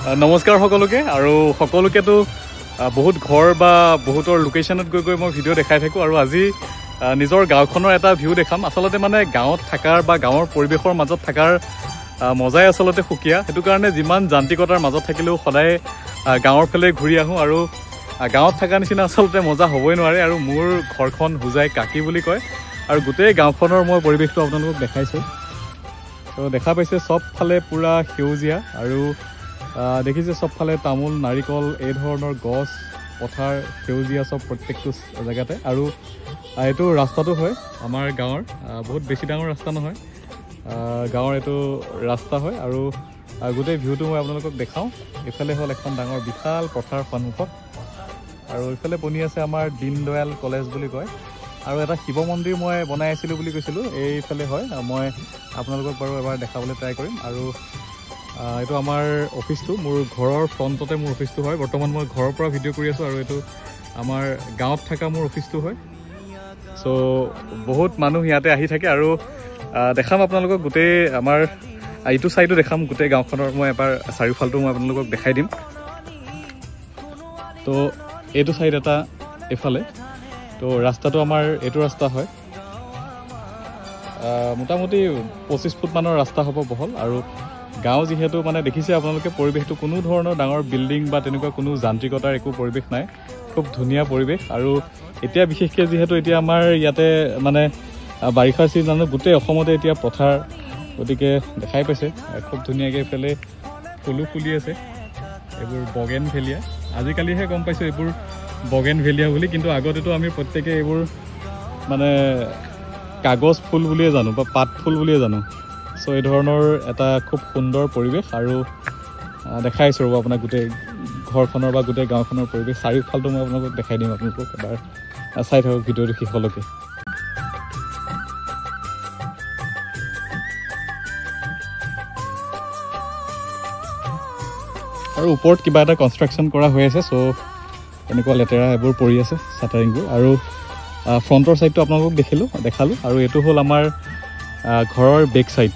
নমস্কাৰ সকলোকে আৰু সকলোকেতো বহুত ঘৰ বা বহুতৰ লোকেশ্যনত গৈ গৈ মই ভিডিঅ' দেখাই থাকোঁ আৰু আজি নিজৰ গাঁওখনৰ এটা ভিউ দেখাম। আচলতে মানে গাঁৱত থকাৰ বা গাঁৱৰ পৰিৱেশৰ মাজত থকাৰ মজাই আচলতে সুকীয়া। সেইটো কাৰণে যিমান যান্ত্ৰিকতাৰ মাজত থাকিলেও সদায় গাঁৱৰ ফালে ঘূৰি আহোঁ আৰু গাঁৱত থকা নিচিনা আচলতে মজা হ'বই নোৱাৰে। আৰু মোৰ ঘৰখন হোজাই কাকি বুলি কয় আৰু গোটেই গাঁওখনৰ মই পৰিৱেশটো আপোনালোকক দেখাইছোঁ। তো দেখা পাইছে চবফালে পূৰা সেউজীয়া আৰু দেখিছে চবফালে তামোল নাৰিকল এই ধৰণৰ গছ পথাৰ সেউজীয়া চব প্ৰত্যেকটো জেগাতে। আৰু এইটো ৰাস্তাটো হয় আমাৰ গাঁৱৰ, বহুত বেছি ডাঙৰ ৰাস্তা নহয়, গাঁৱৰ এইটো ৰাস্তা হয়। আৰু গোটেই ভিউটো মই আপোনালোকক দেখাওঁ। এইফালে হ'ল এখন ডাঙৰ বিশাল পথাৰ সন্মুখত আৰু এইফালে বনি আছে আমাৰ দীনদয়াল কলেজ বুলি কয়। আৰু এটা শিৱ মন্দিৰ মই বনাই আছিলোঁ বুলি কৈছিলোঁ, এইফালে হয়। মই আপোনালোকক বাৰু এবাৰ দেখাবলৈ ট্ৰাই কৰিম। আৰু এইটো আমাৰ অফিচটো, মোৰ ঘৰৰ ফ্ৰণ্টতে মোৰ অফিচটো হয়। বৰ্তমান মই ঘৰৰ পৰা ভিডিঅ' কৰি আছোঁ আৰু এইটো আমাৰ গাঁৱত থকা মোৰ অফিচটো হয়। চ' বহুত মানুহ ইয়াতে আহি থাকে আৰু দেখাম আপোনালোকক গোটেই আমাৰ এইটো চাইডো দেখাম, গোটেই গাঁওখনৰ মই এবাৰ চাৰিওফালটো মই আপোনালোকক দেখাই দিম। তো এইটো চাইড এটা এইফালে, তো ৰাস্তাটো আমাৰ এইটো ৰাস্তা হয়। মোটামুটি 25 ফুট মানৰ ৰাস্তা হ'ব বহল। আৰু গাঁও যিহেতু মানে দেখিছে আপোনালোকে পৰিৱেশটো কোনো ধৰণৰ ডাঙৰ বিল্ডিং বা তেনেকুৱা কোনো যান্ত্ৰিকতাৰ একো পৰিৱেশ নাই, খুব ধুনীয়া পৰিৱেশ। আৰু এতিয়া বিশেষকৈ যিহেতু এতিয়া আমাৰ ইয়াতে মানে বাৰিষা ছিজনত গোটেই অসমতে এতিয়া পথাৰ, গতিকে দেখাই পাইছে খুব ধুনীয়াকৈ এইফালে ফুলো ফুলি আছে। এইবোৰ বগেন ভেলিয়া, আজিকালিহে গম পাইছোঁ এইবোৰ বগেন ভেলিয়া বুলি, কিন্তু আগতেতো আমি প্ৰত্যেকে এইবোৰ মানে কাগজ ফুল বুলিয়ে জানো বা পাত ফুল বুলিয়ে জানো। চ' এই ধৰণৰ এটা খুব সুন্দৰ পৰিৱেশ আৰু দেখাইছোঁ ৰ'ব আপোনাক গোটেই ঘৰখনৰ বা গোটেই গাঁওখনৰ পৰিৱেশ। চাৰিওফালটো মই আপোনালোকক দেখাই দিম, আপোনালোকক এবাৰ চাই থাকক ভিডিঅ'টো শেষলৈকে। আৰু ওপৰত কিবা এটা কনষ্ট্ৰাকশ্যন কৰা হৈ আছে, চ' এনেকুৱা লেতেৰা এইবোৰ পৰি আছে চাটাৰিংবোৰ। আৰু ফ্ৰণ্টৰ ছাইডটো আপোনালোকক দেখালোঁ। আৰু এইটো হ'ল আমাৰ ঘৰৰ বেক ছাইড,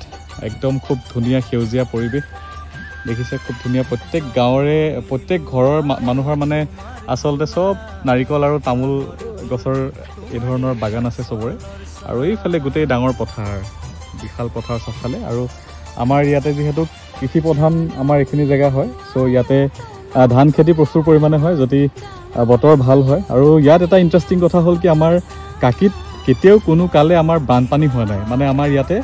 একদম খুব ধুনীয়া সেউজীয়া পৰিৱেশ দেখিছে, খুব ধুনীয়া। প্ৰত্যেক গাঁৱৰে প্ৰত্যেক ঘৰৰ মানুহৰ মানে আচলতে চব নাৰিকল আৰু তামোল গছৰ এই ধৰণৰ বাগান আছে চবৰে। আৰু এইফালে গোটেই ডাঙৰ পথাৰ, বিশাল পথাৰ চবফালে। আৰু আমাৰ ইয়াতে যিহেতু কৃষি প্ৰধান আমাৰ এইখিনি জেগা হয়, চ' ইয়াতে ধান খেতি প্ৰচুৰ পৰিমাণে হয় যদি বতৰ ভাল হয়। আৰু ইয়াত এটা ইণ্টাৰেষ্টিং কথা হ'ল কি, আমাৰ কাকিত কেতিয়াও কোনো কালে আমাৰ বানপানী হোৱা নাই। মানে আমাৰ ইয়াতে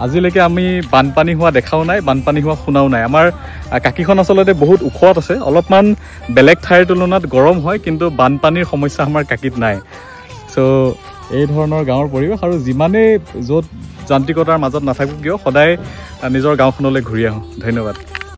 আজিলৈকে আমি বানপানী হোৱা দেখাও নাই, বানপানী হোৱা শুনাও নাই। আমাৰ কাকিখন আচলতে বহুত ওখত আছে, অলপমান বেলেগ ঠাইৰ তুলনাত গৰম হয়, কিন্তু বানপানীৰ সমস্যা আমাৰ কাকিত নাই। চ' এই ধৰণৰ গাঁৱৰ পৰিৱেশ। আৰু যিমানেই য'ত যান্ত্ৰিকতাৰ মাজত নাথাকোঁ কিয়, সদায় নিজৰ গাঁওখনলৈ ঘূৰি আহোঁ। ধন্যবাদ।